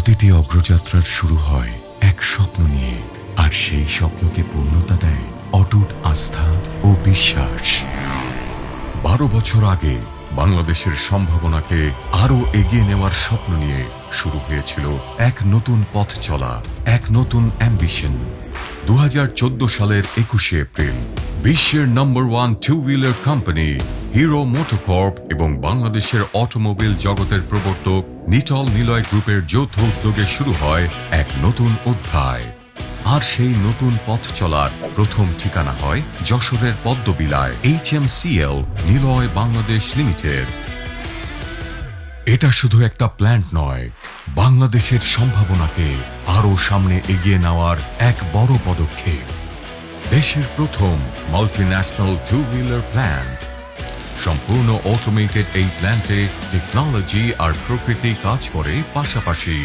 প্রতিটি অগ্রযাত্রার শুরু হয় এক স্বপ্ন নিয়ে, আর সেই স্বপ্নকে পূর্ণতা দেয় অটুট আস্থা ও বিশ্বাস। 12 বছর আগে বাংলাদেশের সম্ভাবনাকে আরো এগিয়ে নেওয়ার স্বপ্ন নিয়ে শুরু হয়েছিল এক নতুন পথ চলা, এক নতুন অ্যাম্বিশন। 2014 সালের 21শে এপ্রিল বিশ্বের নম্বর 1 two wheeler company Hero MotoCorp এবং বাংলাদেশের অটোমোবাইল জগতের প্রবর্তক নিটল নিলয় গ্রুপের যৌথ উদ্যোগে শুরু হয় এক নতুন অধ্যায়। আর সেই নতুন পথ চলার প্রথম ঠিকানা হয় যশোরের পদ্মবিলায় HMCL নিলয় বাংলাদেশ লিমিটেড। এটা শুধু একটা প্ল্যান্ট নয়, বাংলাদেশের সম্ভাবনাকে আরো সামনে এগিয়ে নেওয়ার এক বড় পদক্ষেপ। দেশের প্রথম মাল্টিন্যাশনাল টু হুইলার প্ল্যান্ট। সম্পূর্ণ অটোমেটেড এই প্ল্যান্টে টেকনোলজি আর প্রকৃতি কাজ করে পাশাপাশি।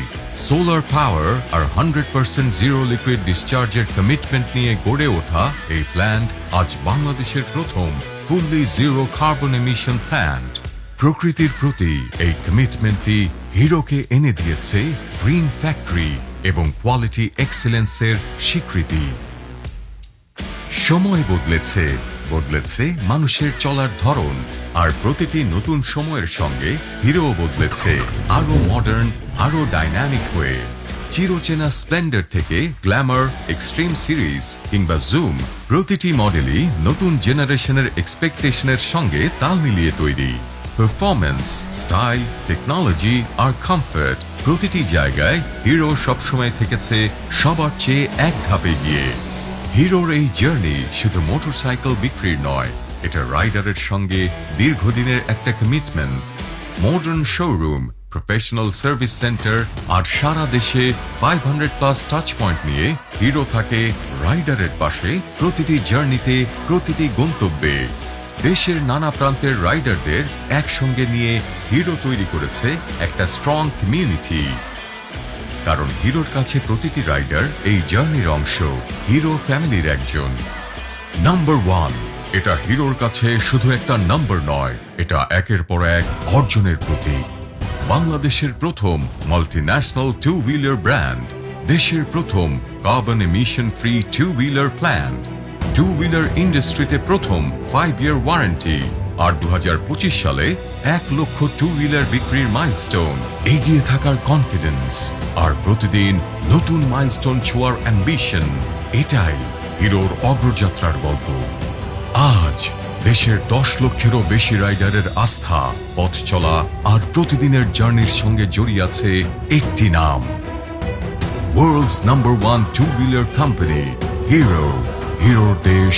সোলার পাওয়ার আর 100% জিরো লিকুইড ডিসচার্জের কমিটমেন্ট নিয়ে গড়ে ওঠা এই প্ল্যান্ট আজ বাংলাদেশের প্রথম fully zero carbon emission plant. প্রকৃতির প্রতি এই কমিটমেন্টটি হিরোকে এনে দিয়েছে গ্রিন ফ্যাক্টরি এবং কোয়ালিটি এক্সেলেন্সের স্বীকৃতি। সময় বদলেছে, বদলেছে মানুষের চলার ধরন, আর প্রতিটি নতুন সময়ের সঙ্গে হিরো বদলেছে আরো মডার্ন, আরো ডাইনামিক হয়ে। চিরচেনা স্প্লেন্ডার থেকে গ্ল্যামার, এক্সট্রিম সিরিজ কিংবা জুম, প্রতিটি মডেলই নতুন জেনারেশনের এক্সপেকটেশনের সঙ্গে তাল মিলিয়ে তৈরি। পারফরম্যান্স, স্টাইল, টেকনোলজি আর কমফর্ট, প্রতিটি জায়গায় হিরো সবসময় থেকেছে সবার চেয়ে এক ধাপে গিয়ে। হিরোর এই জার্নি শুধু মোটরসাইকেল বিক্রির নয়, এটা রাইডারের সঙ্গে দীর্ঘদিনের একটা commitment. Modern showroom, professional service centre আর সারা দেশে 500+ টাচ পয়েন্ট নিয়ে হিরো থাকে রাইডারের পাশে প্রতিটি জার্নিতে, প্রতিটি গন্তব্যে। দেশের নানা প্রান্তের রাইডারদের একসঙ্গে নিয়ে হিরো তৈরি করেছে একটা স্ট্রং কমিউনিটি। কারণ হিরোর কাছে প্রতিটি রাইডার এই জার্নির অংশ, হিরো ফ্যামিলির একজন। নাম্বার 1, এটা হিরোর কাছে শুধু একটা নাম্বার নয়, এটা একের পর এক অর্জনের প্রতীক। বাংলাদেশের প্রথম মাল্টিন্যাশনাল টু হুইলার ব্র্যান্ড, দেশের প্রথম carbon emission free two wheeler plant, two wheeler ইন্ডাস্ট্রিতে প্রথম 5 ইয়ার ওয়ারেন্টি, আর 2025 সালে 1 লক্ষ টু হুইলার বিক্রির মাইলস্টোন। এগিয়ে থাকার কনফিডেন্স আর প্রতিদিন নতুন মাইলস্টোন ছোঁয়ার অ্যাম্বিশন, এটাই হিরোর অগ্রযাত্রার গল্প। আজ দেশের 10 লক্ষেরও বেশি রাইডারের আস্থা, পথ চলা আর প্রতিদিনের জার্নির সঙ্গে জড়িয়ে আছে একটি নাম, world's number 1 two wheeler company Hero. হিরোর দেশ,